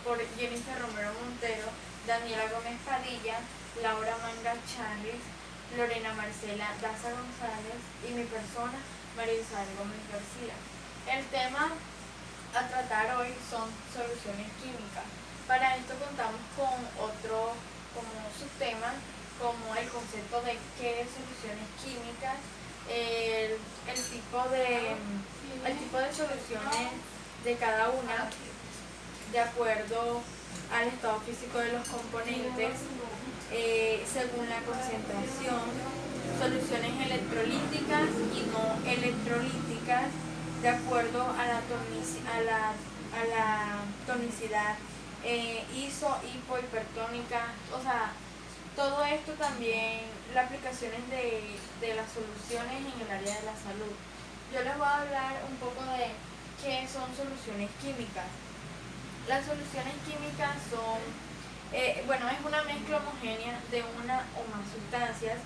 por Jennifer Romero Montero, Daniela Gómez Padilla, Laura Manga Charris, Lorena Marcela Daza González y mi persona, María Isabel Gómez García. El tema a tratar hoy son soluciones químicas. Para esto contamos con otro como subtema, como el concepto de qué es soluciones químicas, el tipo de soluciones de cada una de acuerdo al estado físico de los componentes, según la concentración, soluciones electrolíticas y no electrolíticas, de acuerdo a la tonicidad, iso, hipo, hipertónica, o sea, todo esto también, las aplicaciones de las soluciones en el área de la salud. Yo les voy a hablar un poco de qué son soluciones químicas. Las soluciones químicas son, es una mezcla homogénea de una o más sustancias,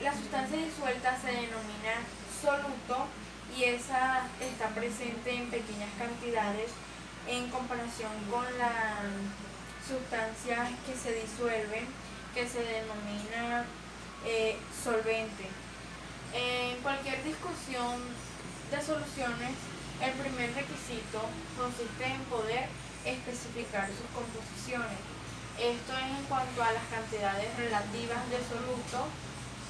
la sustancia disuelta se denomina soluto y esa está presente en pequeñas cantidades en comparación con las sustancias que se disuelven, que se denomina solvente. En cualquier discusión de soluciones, el primer requisito consiste en poder especificar sus composiciones. Esto es en cuanto a las cantidades relativas de soluto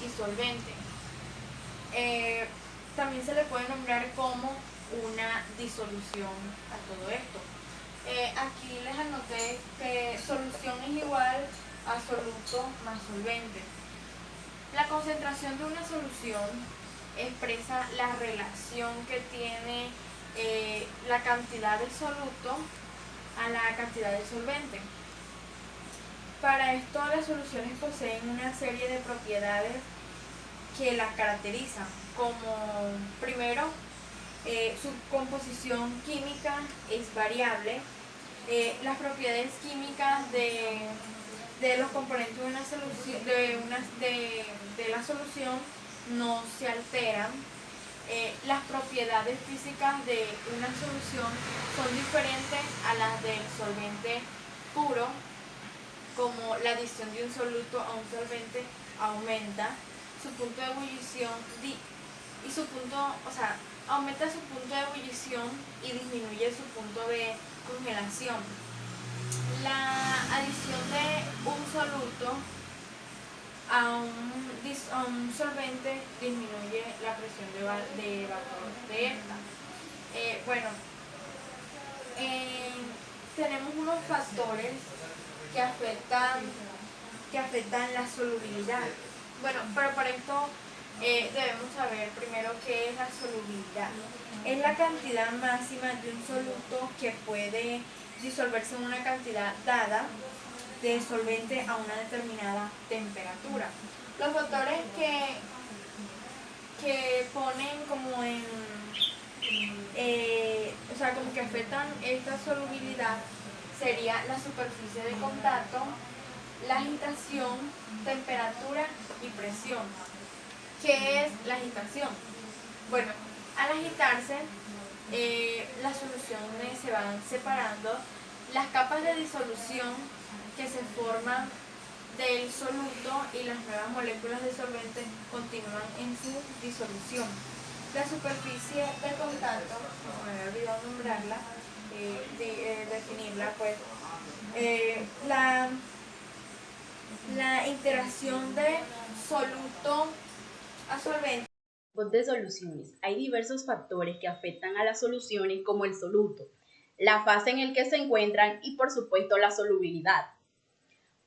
y solvente. También se le puede nombrar como una disolución a todo esto. Aquí les anoté que solución es igual a soluto más solvente. La concentración de una solución expresa la relación que tiene la cantidad de soluto a la cantidad de solvente. Para esto, las soluciones poseen una serie de propiedades que las caracterizan, como primero, su composición química es variable. Las propiedades químicas de los componentes de una solución, de la solución no se alteran. Las propiedades físicas de una solución son diferentes a las del solvente puro, como la adición de un soluto a un solvente aumenta su punto de ebullición aumenta su punto de ebullición y disminuye su punto de congelación. La adición de un soluto a un solvente disminuye la presión de vapor de esta. Tenemos unos factores que afectan la solubilidad. Pero para esto debemos saber primero qué es la solubilidad. Es la cantidad máxima de un soluto que puede disolverse en una cantidad dada de solvente a una determinada temperatura. Los factores que ponen como como que afectan esta solubilidad sería la superficie de contacto, la agitación, temperatura y presión. ¿Qué es la agitación? Bueno, al agitarse, las soluciones se van separando, las capas de disolución que se forman del soluto y las nuevas moléculas de solvente continúan en su disolución. La superficie de contacto, como me había olvidado nombrarla, definirla, pues, la interacción de soluto a solvente. De soluciones. Hay diversos factores que afectan a las soluciones, como el soluto, la fase en la que se encuentran y por supuesto la solubilidad.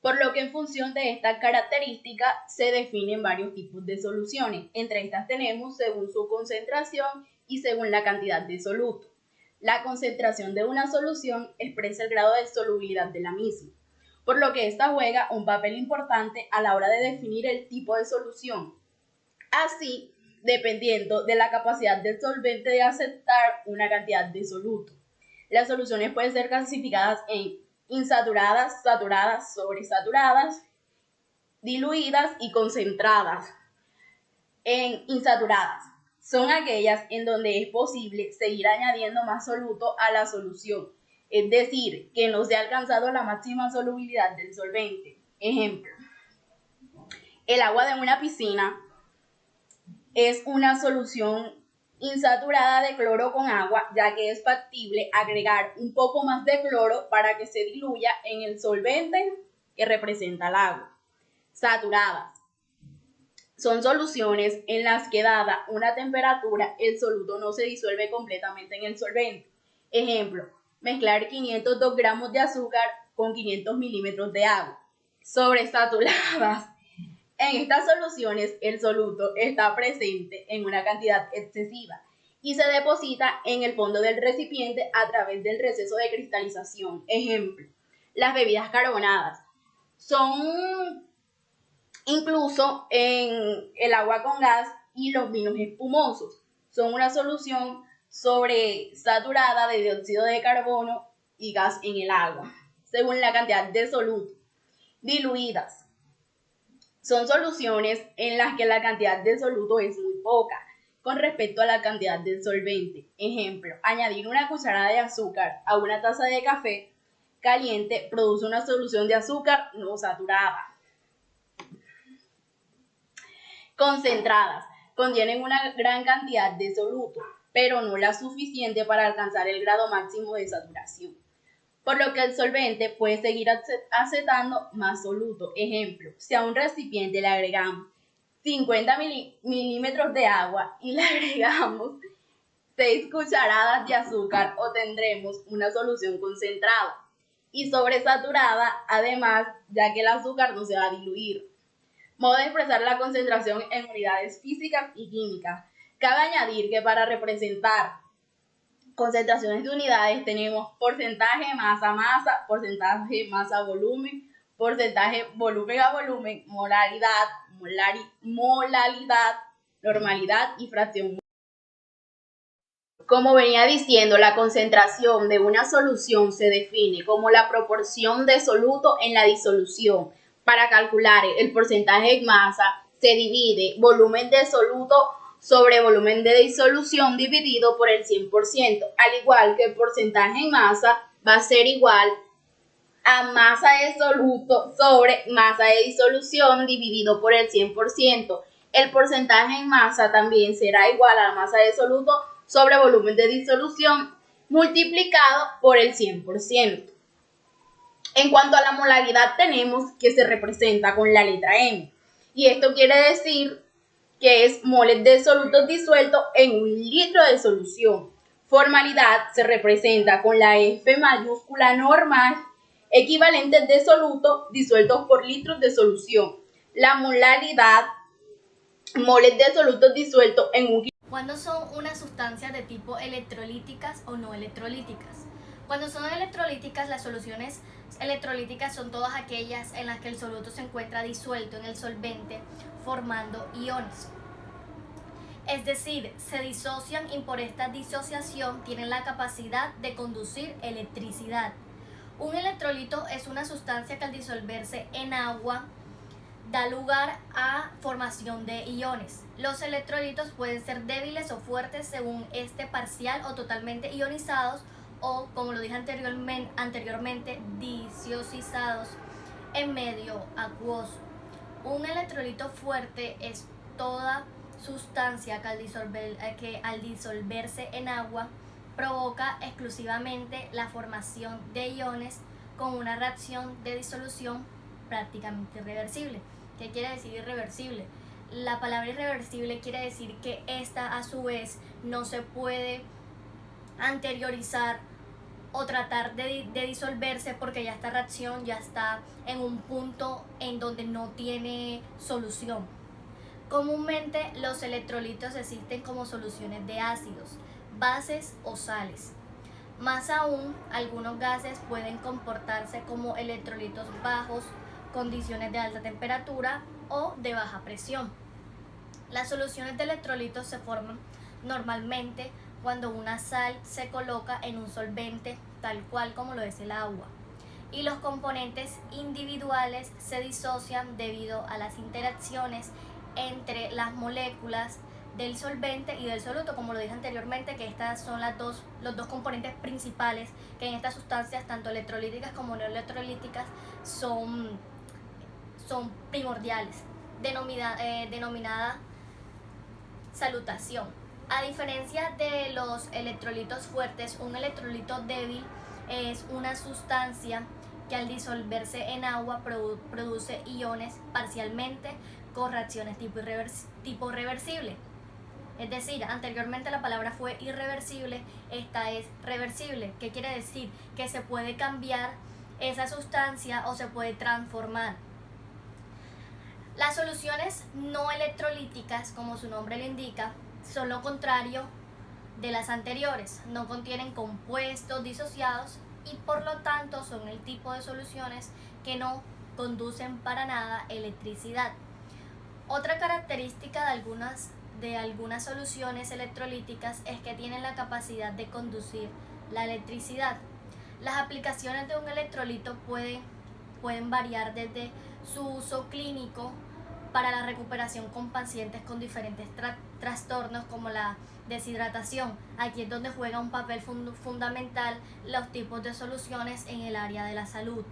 Por lo que en función de esta característica se definen varios tipos de soluciones. Entre estas tenemos según su concentración y según la cantidad de soluto. La concentración de una solución expresa el grado de solubilidad de la misma, por lo que esta juega un papel importante a la hora de definir el tipo de solución. Así, dependiendo de la capacidad del solvente de aceptar una cantidad de soluto. Las soluciones pueden ser clasificadas en insaturadas, saturadas, sobresaturadas, diluidas y concentradas. En insaturadas son aquellas en donde es posible seguir añadiendo más soluto a la solución, es decir, que no se ha alcanzado la máxima solubilidad del solvente. Ejemplo, el agua de una piscina es una solución insaturada de cloro con agua, ya que es factible agregar un poco más de cloro para que se diluya en el solvente que representa el agua. Saturadas son soluciones en las que, dada una temperatura, el soluto no se disuelve completamente en el solvente. Ejemplo, mezclar 502 gramos de azúcar con 500 milímetros de agua. Sobresaturadas. En estas soluciones, el soluto está presente en una cantidad excesiva y se deposita en el fondo del recipiente a través del receso de cristalización. Ejemplo, las bebidas carbonadas son incluso en el agua con gas y los vinos espumosos. Son una solución sobresaturada de dióxido de carbono y gas en el agua, según la cantidad de soluto. Diluidas son soluciones en las que la cantidad de soluto es muy poca con respecto a la cantidad del solvente. Ejemplo, añadir una cucharada de azúcar a una taza de café caliente produce una solución de azúcar no saturada. Concentradas contienen una gran cantidad de soluto, pero no la suficiente para alcanzar el grado máximo de saturación, por lo que el solvente puede seguir acetando más soluto. Ejemplo, si a un recipiente le agregamos 50 milímetros de agua y le agregamos 6 cucharadas de azúcar, obtendremos una solución concentrada y sobresaturada, además, ya que el azúcar no se va a diluir. Modo de expresar la concentración en unidades físicas y químicas. Cabe añadir que para representar concentraciones de unidades tenemos porcentaje masa-masa, porcentaje masa-volumen, porcentaje volumen a volumen, molaridad, molalidad, normalidad y fracción. Como venía diciendo, la concentración de una solución se define como la proporción de soluto en la disolución. Para calcular el porcentaje en masa se divide volumen de soluto sobre volumen de disolución dividido por el 100%, al igual que el porcentaje en masa va a ser igual a masa de soluto sobre masa de disolución dividido por el 100%. El porcentaje en masa también será igual a la masa de soluto sobre volumen de disolución multiplicado por el 100%. En cuanto a la molaridad, tenemos que se representa con la letra M, y esto quiere decir que es moles de solutos disueltos en un litro de solución. Formalidad se representa con la F mayúscula normal, equivalentes de soluto disueltos por litros de solución. La molaridad, moles de solutos disueltos en un. ¿Cuándo son unas sustancias de tipo electrolíticas o no electrolíticas? Cuando son electrolíticas, las soluciones electrolíticas son todas aquellas en las que el soluto se encuentra disuelto en el solvente formando iones. Es decir, se disocian y por esta disociación tienen la capacidad de conducir electricidad. Un electrolito es una sustancia que al disolverse en agua da lugar a formación de iones. Los electrolitos pueden ser débiles o fuertes según esté parcial o totalmente ionizados o, como lo dije anteriormente, disociados en medio acuoso. Un electrolito fuerte es toda sustancia que al disolverse en agua provoca exclusivamente la formación de iones con una reacción de disolución prácticamente irreversible. ¿Qué quiere decir irreversible? La palabra irreversible quiere decir que esta a su vez no se puede anteriorizar o tratar de disolverse porque ya esta reacción ya está en un punto en donde no tiene solución. Comúnmente los electrolitos existen como soluciones de ácidos, bases o sales. Más aún, algunos gases pueden comportarse como electrolitos bajos, condiciones de alta temperatura o de baja presión. Las soluciones de electrolitos se forman normalmente cuando una sal se coloca en un solvente tal cual como lo es el agua y los componentes individuales se disocian debido a las interacciones entre las moléculas del solvente y del soluto, como lo dije anteriormente, que estas son los dos componentes principales que en estas sustancias, tanto electrolíticas como no electrolíticas, son primordiales, denominada salutación. A diferencia de los electrolitos fuertes, un electrolito débil es una sustancia que al disolverse en agua produce iones parcialmente con reacciones tipo reversible. Es decir, anteriormente la palabra fue irreversible, esta es reversible. ¿Qué quiere decir? Que se puede cambiar esa sustancia o se puede transformar. Las soluciones no electrolíticas, como su nombre lo indica, son lo contrario de las anteriores. No contienen compuestos disociados y por lo tanto son el tipo de soluciones que no conducen para nada electricidad. Otra característica de algunas soluciones electrolíticas es que tienen la capacidad de conducir la electricidad. Las aplicaciones de un electrolito pueden variar desde su uso clínico para la recuperación con pacientes con diferentes trastornos como la deshidratación. Aquí es donde juega un papel fundamental los tipos de soluciones en el área de la salud.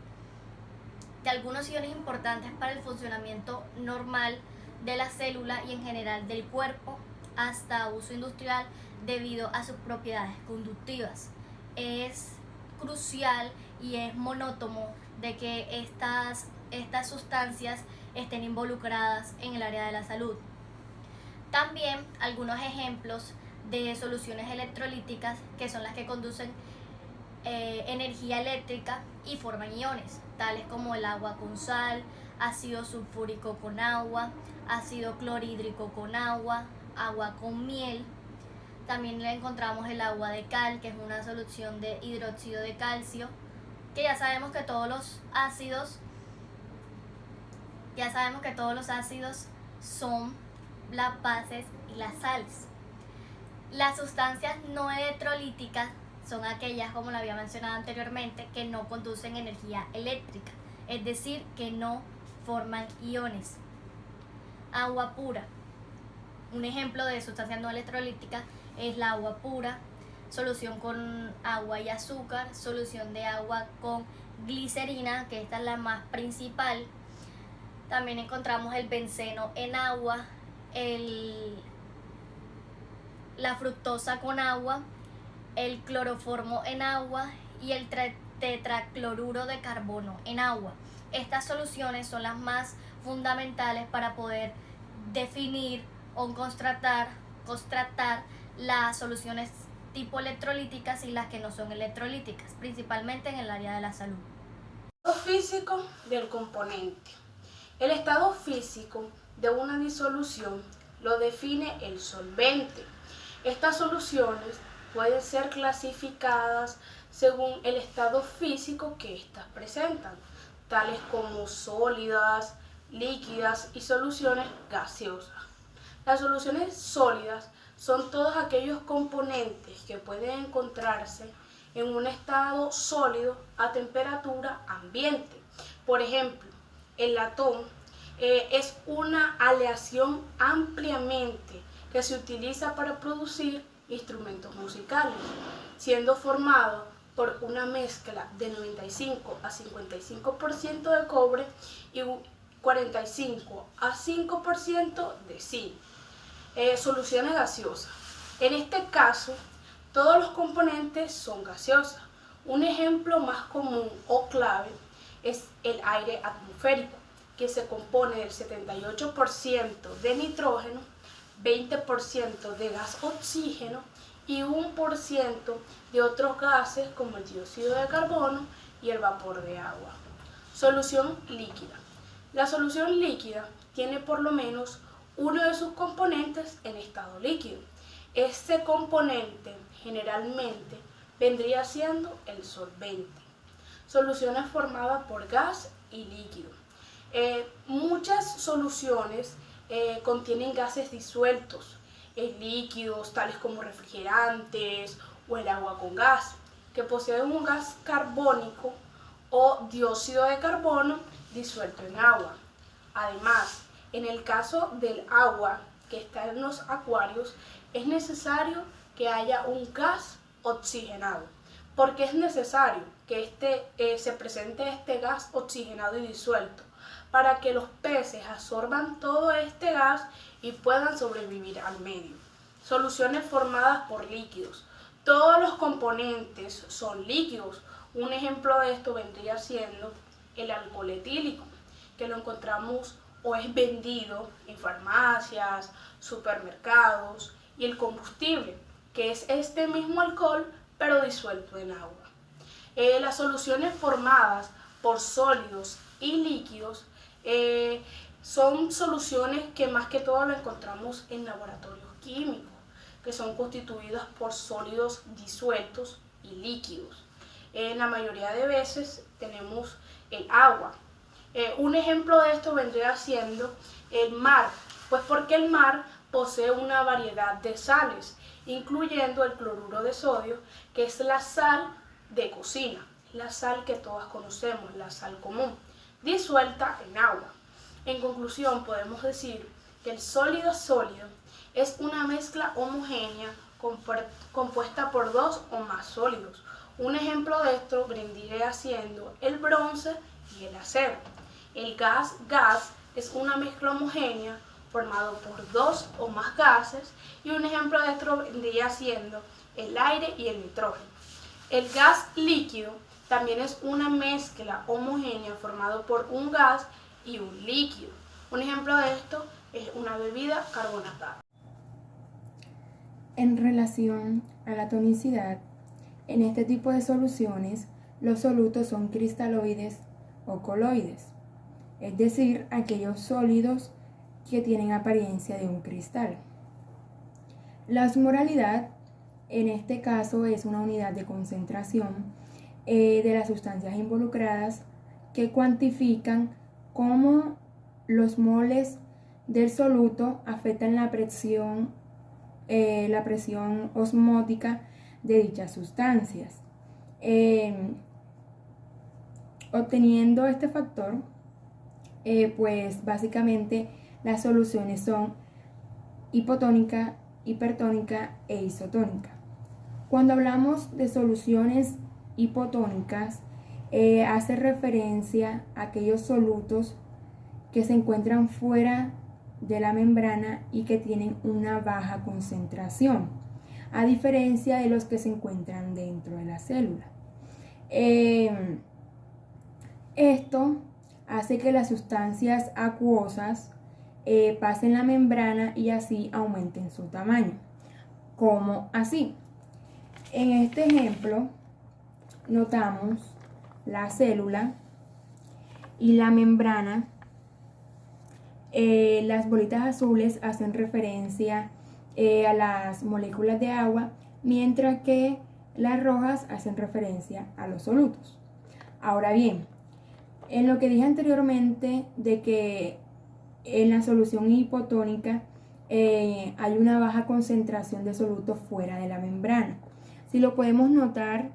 De algunos iones importantes para el funcionamiento normal de la célula y en general del cuerpo hasta uso industrial debido a sus propiedades conductivas. Es crucial y es monótono de que estas sustancias estén involucradas en el área de la salud. También algunos ejemplos de soluciones electrolíticas que son las que conducen energía eléctrica y forman iones, tales como el agua con sal, ácido sulfúrico con agua, ácido clorhídrico con agua, agua con miel. También le encontramos el agua de cal, que es una solución de hidróxido de calcio, que ya sabemos que todos los ácidos son las bases y las sales. Las sustancias no electrolíticas son aquellas, como lo había mencionado anteriormente, que no conducen energía eléctrica, es decir, que no forman iones. Agua pura. Un ejemplo de sustancia no electrolítica es la agua pura, solución con agua y azúcar, solución de agua con glicerina, que esta es la más principal. También encontramos el benceno en agua, la fructosa con agua, el cloroformo en agua y el tetracloruro de carbono en agua. Estas soluciones son las más fundamentales para poder definir o constatar las soluciones tipo electrolíticas y las que no son electrolíticas, principalmente en el área de la salud. Estado físico del componente. El estado físico de una disolución lo define el solvente. Estas soluciones pueden ser clasificadas según el estado físico que éstas presentan, tales como sólidas, líquidas y soluciones gaseosas. Las soluciones sólidas son todos aquellos componentes que pueden encontrarse en un estado sólido a temperatura ambiente. Por ejemplo, el latón es una aleación ampliamente que se utiliza para producir instrumentos musicales, siendo formado por una mezcla de 95 a 55% de cobre y 45 a 5% de zinc. Soluciones gaseosas. En este caso, todos los componentes son gaseosas. Un ejemplo más común o clave es el aire atmosférico, que se compone del 78% de nitrógeno, 20% de gas oxígeno y 1% de otros gases como el dióxido de carbono y el vapor de agua. Solución líquida. La solución líquida tiene por lo menos uno de sus componentes en estado líquido. Este componente generalmente vendría siendo el solvente. Soluciones formadas por gas y líquido. Muchas soluciones contienen gases disueltos en líquidos tales como refrigerantes o el agua con gas, que poseen un gas carbónico o dióxido de carbono disuelto en agua. Además, en el caso del agua, que está en los acuarios, es necesario que haya un gas oxigenado. ¿Por qué es necesario que se presente este gas oxigenado y disuelto? Para que los peces absorban todo este gas y puedan sobrevivir al medio. Soluciones formadas por líquidos. Todos los componentes son líquidos. Un ejemplo de esto vendría siendo el alcohol etílico, que lo encontramos o es vendido en farmacias, supermercados, y el combustible, que es este mismo alcohol pero disuelto en agua. Las soluciones formadas por sólidos y líquidos son soluciones que más que todo lo encontramos en laboratorios químicos, que son constituidas por sólidos disueltos y líquidos. La mayoría de veces tenemos el agua. Un ejemplo de esto vendría siendo el mar, pues porque el mar posee una variedad de sales, incluyendo el cloruro de sodio, que es la sal de cocina, la sal que todas conocemos, la sal común, disuelta en agua. En conclusión, podemos decir que el sólido sólido es una mezcla homogénea compuesta por dos o más sólidos. Un ejemplo de esto vendría siendo el bronce y el acero. El gas es una mezcla homogénea formado por dos o más gases, y un ejemplo de esto vendría siendo el aire y el nitrógeno. El gas líquido también es una mezcla homogénea formado por un gas y un líquido. Un ejemplo de esto es una bebida carbonatada. En relación a la tonicidad, en este tipo de soluciones, los solutos son cristaloides o coloides, es decir, aquellos sólidos que tienen apariencia de un cristal. La osmolaridad, en este caso, es una unidad de concentración de las sustancias involucradas que cuantifican cómo los moles del soluto afectan la presión osmótica de dichas sustancias. Obteniendo este factor, pues básicamente las soluciones son hipotónica, hipertónica e isotónica. Cuando hablamos de soluciones hipotónicas, hace referencia a aquellos solutos que se encuentran fuera de la membrana y que tienen una baja concentración, a diferencia de los que se encuentran dentro de la célula. Esto hace que las sustancias acuosas pasen la membrana y así aumenten su tamaño. ¿Cómo así? En este ejemplo notamos la célula y la membrana. Las bolitas azules hacen referencia a las moléculas de agua, mientras que las rojas hacen referencia a los solutos. Ahora bien, en lo que dije anteriormente de que en la solución hipotónica hay una baja concentración de solutos fuera de la membrana. Si lo podemos notar,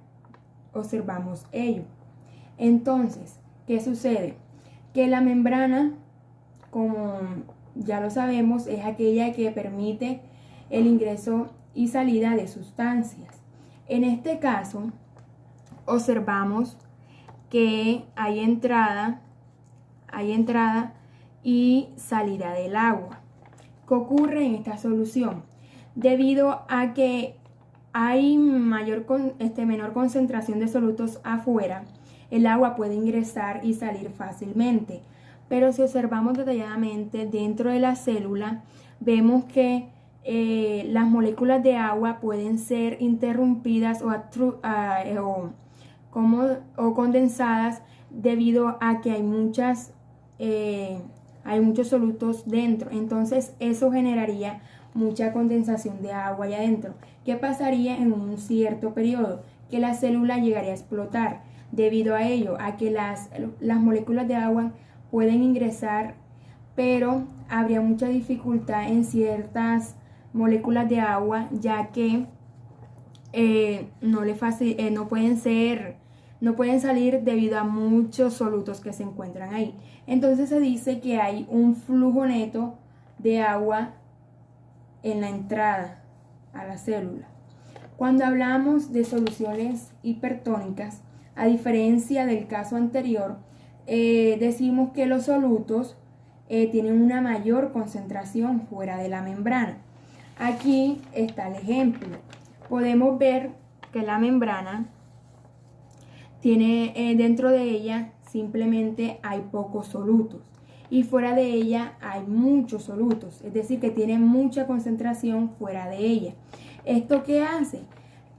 observamos ello. Entonces, ¿qué sucede? Que la membrana, como ya lo sabemos, es aquella que permite el ingreso y salida de sustancias. En este caso, observamos que hay entrada y salida del agua. ¿Qué ocurre en esta solución? Debido a que hay menor concentración de solutos afuera, el agua puede ingresar y salir fácilmente. Pero si observamos detalladamente dentro de la célula, vemos que las moléculas de agua pueden ser interrumpidas o condensadas debido a que hay muchos solutos dentro. Entonces eso generaría mucha condensación de agua allá adentro. ¿Qué pasaría en un cierto periodo? Que la célula llegaría a explotar debido a ello, a que las moléculas de agua pueden ingresar, pero habría mucha dificultad en ciertas moléculas de agua, ya que no pueden salir debido a muchos solutos que se encuentran ahí. Entonces se dice que hay un flujo neto de agua en la entrada a la célula. Cuando hablamos de soluciones hipertónicas, a diferencia del caso anterior, decimos que los solutos tienen una mayor concentración fuera de la membrana. Aquí está el ejemplo. Podemos ver que la membrana tiene dentro de ella simplemente hay pocos solutos y fuera de ella hay muchos solutos, es decir, que tiene mucha concentración fuera de ella. ¿Esto qué hace?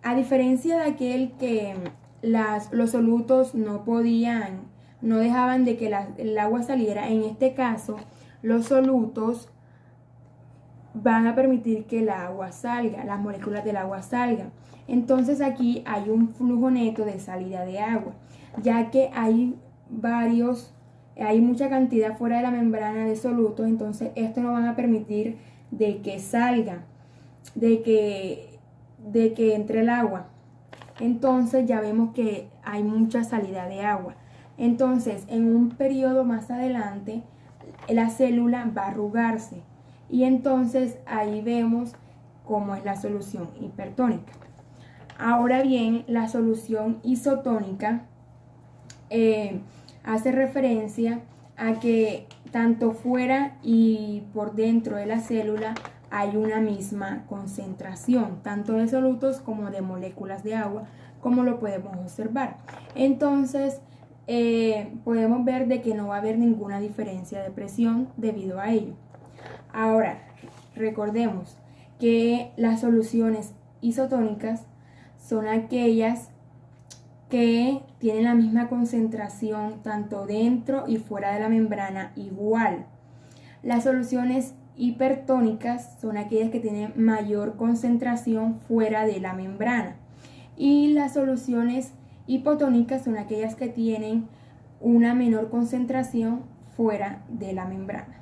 A diferencia de aquel que los solutos no dejaban de que el agua saliera, en este caso los solutos van a permitir que el agua salga, las moléculas del agua salgan. Entonces aquí hay un flujo neto de salida de agua, ya que hay mucha cantidad fuera de la membrana de solutos, entonces esto no van a permitir de que salga, de que entre el agua. Entonces ya vemos que hay mucha salida de agua. Entonces en un periodo más adelante la célula va a arrugarse y entonces ahí vemos cómo es la solución hipertónica. Ahora bien, la solución isotónica hace referencia a que tanto fuera y por dentro de la célula hay una misma concentración, tanto de solutos como de moléculas de agua, como lo podemos observar. Entonces, podemos ver de que no va a haber ninguna diferencia de presión debido a ello. Ahora, recordemos que las soluciones isotónicas son aquellas que tienen la misma concentración tanto dentro y fuera de la membrana igual. Las soluciones hipertónicas son aquellas que tienen mayor concentración fuera de la membrana. Y las soluciones hipotónicas son aquellas que tienen una menor concentración fuera de la membrana.